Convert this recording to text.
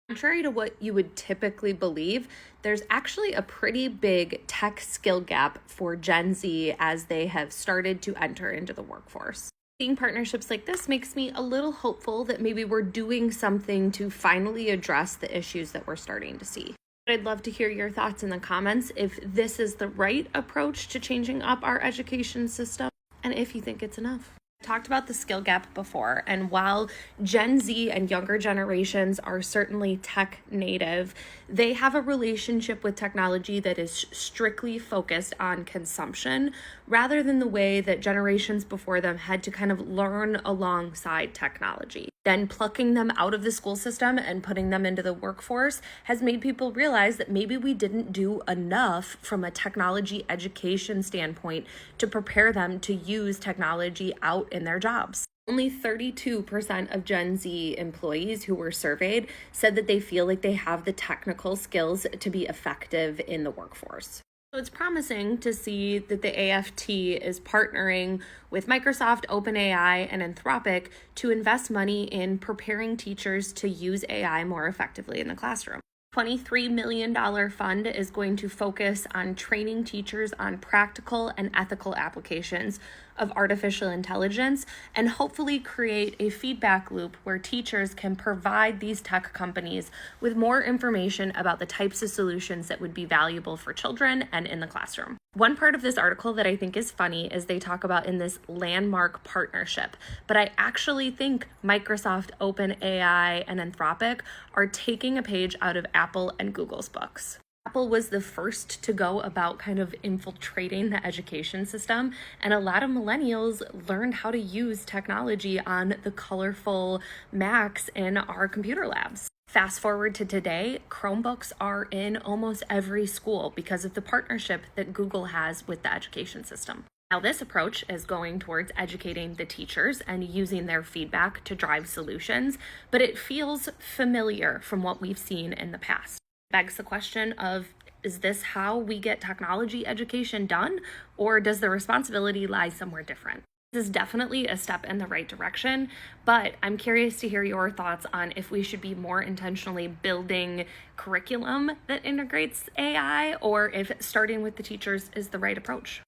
Contrary to what you would typically believe, there's actually a pretty big tech skill gap for Gen Z as they have started to enter into the workforce. Seeing partnerships like this makes me a little hopeful that maybe we're doing something to finally address the issues that we're starting to see. I'd love to hear your thoughts in the comments if this is the right approach to changing up our education system and if you think it's enough. Talked about the skill gap before, and while Gen Z and younger generations are certainly tech native, they have a relationship with technology that is strictly focused on consumption rather than the way that generations before them had to kind of learn alongside technology. Then plucking them out of the school system and putting them into the workforce has made people realize that maybe we didn't do enough from a technology education standpoint to prepare them to use technology out in their jobs. Only 32% of Gen Z employees who were surveyed said that they feel like they have the technical skills to be effective in the workforce. So it's promising to see that the AFT is partnering with Microsoft, OpenAI, and Anthropic to invest money in preparing teachers to use AI more effectively in the classroom. $23 million fund is going to focus on training teachers on practical and ethical applications of artificial intelligence and hopefully create a feedback loop where teachers can provide these tech companies with more information about the types of solutions that would be valuable for children and in the classroom. One part of this article that I think is funny is they talk about in this landmark partnership, but I actually think Microsoft, OpenAI, and Anthropic are taking a page out of Apple and Google's books. Apple was the first to go about kind of infiltrating the education system, and a lot of millennials learned how to use technology on the colorful Macs in our computer labs. Fast forward to today, Chromebooks are in almost every school because of the partnership that Google has with the education system. Now, this approach is going towards educating the teachers and using their feedback to drive solutions, but it feels familiar from what we've seen in the past. Begs the question of, is this how we get technology education done, or does the responsibility lie somewhere different? This is definitely a step in the right direction, but I'm curious to hear your thoughts on if we should be more intentionally building curriculum that integrates AI, or if starting with the teachers is the right approach.